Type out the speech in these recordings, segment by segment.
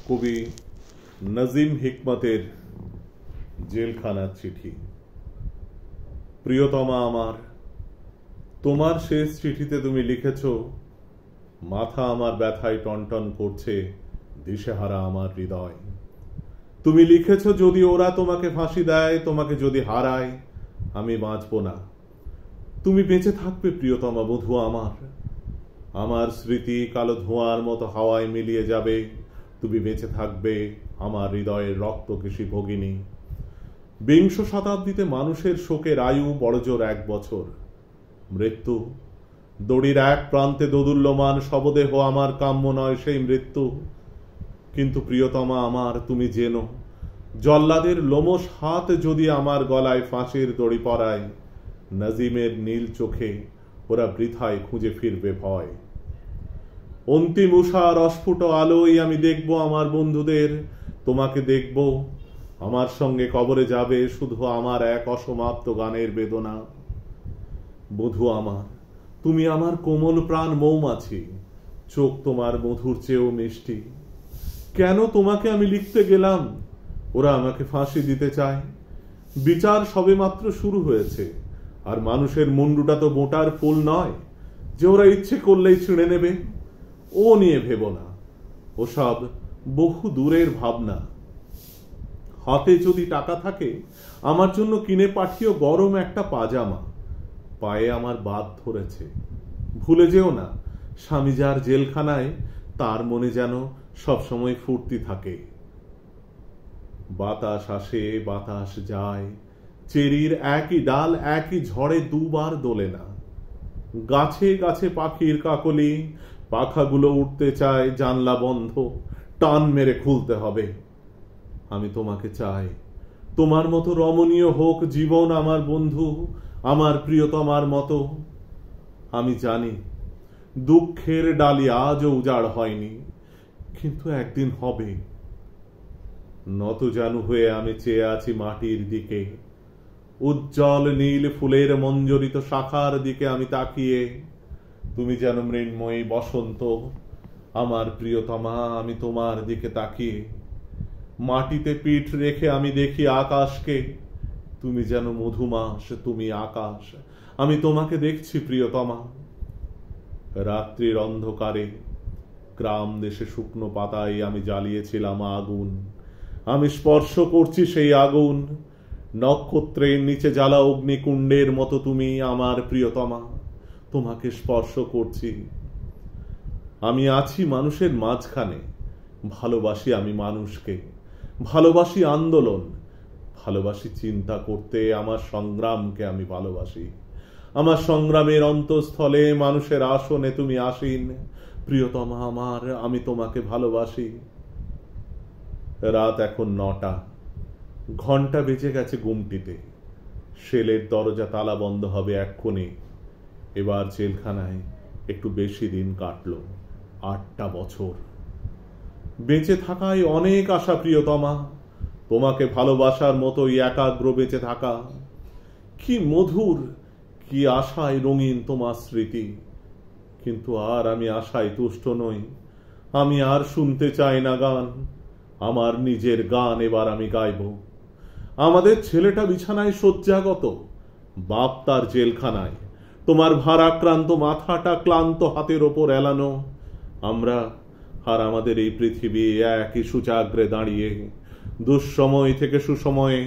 কবি নজিম হিকমতের জেলখানার চিঠি। প্রিয়তমা আমার, তোমার শেষ চিঠিতে তুমি লিখেছ, মাথা আমার ব্যথায় টনটন করছে, দিশেহারা আমার হৃদয়। তুমি লিখেছ, যদি ওরা তোমাকে ফাঁসি দেয়, তোমাকে যদি হারায়, আমি বাঁচব না। তুমি বেঁচে থাকবে প্রিয়তমা বধূ আমার। আমার স্মৃতি কালো ধোঁয়ার মতো হাওয়ায় মিলিয়ে যাবে। তুমি বেঁচে থাকবে আমার হৃদয়ের রক্তকেশী ভগিনী। বিংশ শতাব্দীতে মানুষের শোকের আয়ু বড়জোর 1 বছর। মৃত্যু দড়ির এক প্রান্তে দোদুল্যমান শবদেহ আমার কাম্য নয় সেই মৃত্যু। কিন্তু প্রিয়তমা আমার, তুমি জেনো, জল্লাদের লোমশ হাত যদি আমার গলায় ফাঁসির দড়ি পরায়, নজিমের নীল চোখে ওরা বৃথায় খুঁজে ফিরবে ভয়। অন্তিম উষার অস্ফুট আলোয় আমি দেখব আমার বন্ধুদের, তোমাকে দেখব। আমার সঙ্গে কবরে যাবে শুধু আমার এক অসমাপ্ত গানের বেদনা। বধূ আমার, তুমি আমার কোমল প্রাণ মৌমাছি, চোখ তোমার মধুর চেয়েও মিষ্টি। কেন তোমাকে আমি লিখতে গেলাম? ওরা আমাকে ফাঁসি দিতে চায়। বিচার সবেমাত্র শুরু হয়েছে, আর মানুষের মুন্ডুটা তো মোটার ফুল নয় যে ওরা ইচ্ছে করলেই ছিঁড়ে নেবে। ও নিয়ে ভেবো না, ওসব বহু দূরের ভাবনা। হাতে যদি টাকা থাকে, আমার জন্য কিনে পাঠিও গরম একটা পাজামা। পায়ে আমার বাত ধরেছে, ভুলে যেও না, স্বামী যার জেলখানায়, তার মনে যেন সবসময় ফুর্তি থাকে। বাতাস আসে, বাতাস যায়, চেরির একই ডাল একই ঝড়ে দুবার দোলে না। গাছে গাছে পাখির কাকলি, পাখাগুলো উঠতে চায়, জানলা বন্ধ, টান মেরে খুলতে হবে। আমি তোমাকে চাই, তোমার মতো রমণীয় হোক জীবন আমার বন্ধু, আমার প্রিয়তমার মতো। আমি জানি দুঃখের ডালি আজও উজাড় হয়নি, কিন্তু একদিন হবে। নতজানু হয়ে আমি চেয়ে আছি মাটির দিকে, উজ্জ্বল নীল ফুলের মঞ্জরিত শাখার দিকে আমি তাকিয়ে। তুমি যেন মৃন্ময়ী বসন্ত, আমার প্রিয়তমা, আমি তোমার দিকে তাকিয়ে। মাটিতে পিঠ রেখে আমি দেখি আকাশকে, তুমি যেন মধুমাস, তুমি আকাশ, আমি তোমাকে দেখছি প্রিয়তমা। রাত্রির অন্ধকারে গ্রাম দেশে শুকনো পাতায় আমি জ্বালিয়েছিলাম আগুন। আমি স্পর্শ করছি সেই আগুন। নক্ষত্রের নিচে জ্বালা অগ্নিকুণ্ডের মতো তুমি আমার প্রিয়তমা, তোমাকে স্পর্শ করছি। আমি আছি মানুষের মাঝখানে, ভালোবাসি আমি মানুষকে, ভালোবাসি আন্দোলন, ভালোবাসি চিন্তা করতে। আমার সংগ্রামকে আমি ভালোবাসি। আমার সংগ্রামের অন্তঃস্থলে মানুষের আসনে তুমি আসীন প্রিয়তমা আমার, আমি তোমাকে ভালোবাসি। রাত এখন 9টা, ঘন্টা বেজে গেছে গুমটিতে। সেলের দরজা তালা বন্ধ হবে এক্ষুনি। এবার জেলখানায় একটু বেশি দিন কাটলো, 8টা বছর। বেঁচে থাকায় অনেক আশা প্রিয়তমা, তোমাকে ভালোবাসার মতোই একাগ্র বেঁচে থাকা। কি মধুর, কি আশায় রঙিন তোমার স্মৃতি। কিন্তু আর আমি আশায় তুষ্ট নই। আমি আর শুনতে চাই না গান। আমার নিজের গান এবার আমি গাইব। আমাদের ছেলেটা বিছানায় শয্যাগত, বাপ তার জেলখানায়। তোমার ভারাক্রান্ত মাথাটা ক্লান্ত হাতের ওপর এলানো। আমরা আর আমাদের এই পৃথিবী একই সূচাগ্রে দাঁড়িয়ে, দুঃসময় থেকে সুসময়ে।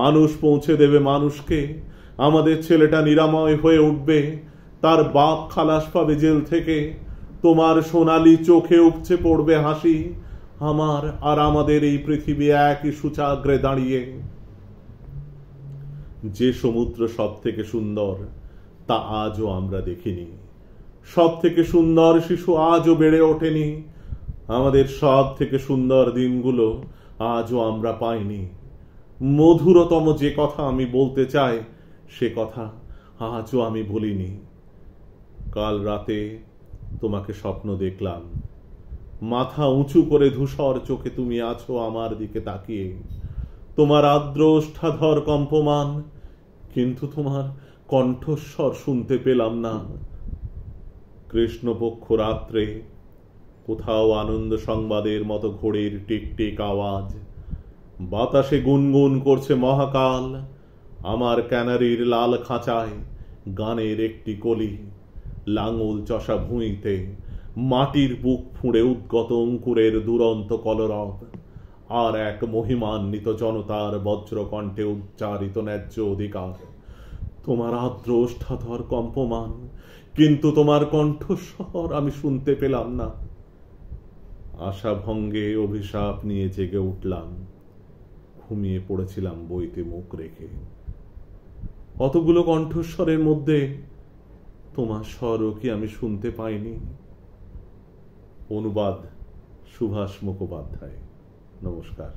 মানুষ পৌঁছে দেবে মানুষকে। আমাদের ছেলেটা নিরাময় হয়ে উঠবে, তার বাপ খালাস পাবে জেল থেকে। তোমার সোনালি চোখে উপচে পড়বে হাসি। আমার আর আমাদের এই পৃথিবী একই সূচাগ্রে দাঁড়িয়ে। যে সমুদ্র সব থেকে সুন্দর, তা আজও আমরা দেখিনি। সব থেকে সুন্দর শিশু আজও বেড়ে ওঠেনি। আমাদের সব থেকে সুন্দর দিনগুলো আজও আমরা পাইনি। মধুরতম যে কথা আমি বলতে চাই, সে কথা আজও আমি বলিনি। কাল রাতে তোমাকে স্বপ্ন দেখলাম। মাথা উঁচু করে ধূসর চোখে তুমি আছো আমার দিকে তাকিয়ে। তোমার আর্দ্র ওষ্ঠাধর কম্পমান, কিন্তু তোমার কণ্ঠস্বর শুনতে পেলাম না। কৃষ্ণপক্ষ রাত্রে কোথাও আনন্দ সংবাদের মতো ঘোড়ের টিকটিক আওয়াজ, বাতাসে গুনগুন করছে মহাকাল। আমার ক্যানারির লাল খাঁচায় গানের একটি কলি, লাঙল চষা ভুঁইতে মাটির বুক ফুঁড়ে উদ্গত অঙ্কুরের দুরন্ত কলরব, আর এক মহিমান্বিত জনতার বজ্রকণ্ঠে উচ্চারিত ন্যায্য অধিকার। তোমার আর্দ্র ওষ্ঠাধর কম্পমান, কিন্তু তোমার কণ্ঠস্বর আমি শুনতে পেলাম না। আশা ভঙ্গে অভিশাপ নিয়ে জেগে উঠলাম, ঘুমিয়ে পড়েছিলাম বইতে মুখ রেখে। অতগুলো কণ্ঠস্বরের মধ্যে তোমার স্বরও কি আমি শুনতে পাইনি? অনুবাদ সুভাষ মুখোপাধ্যায়। নমস্কার।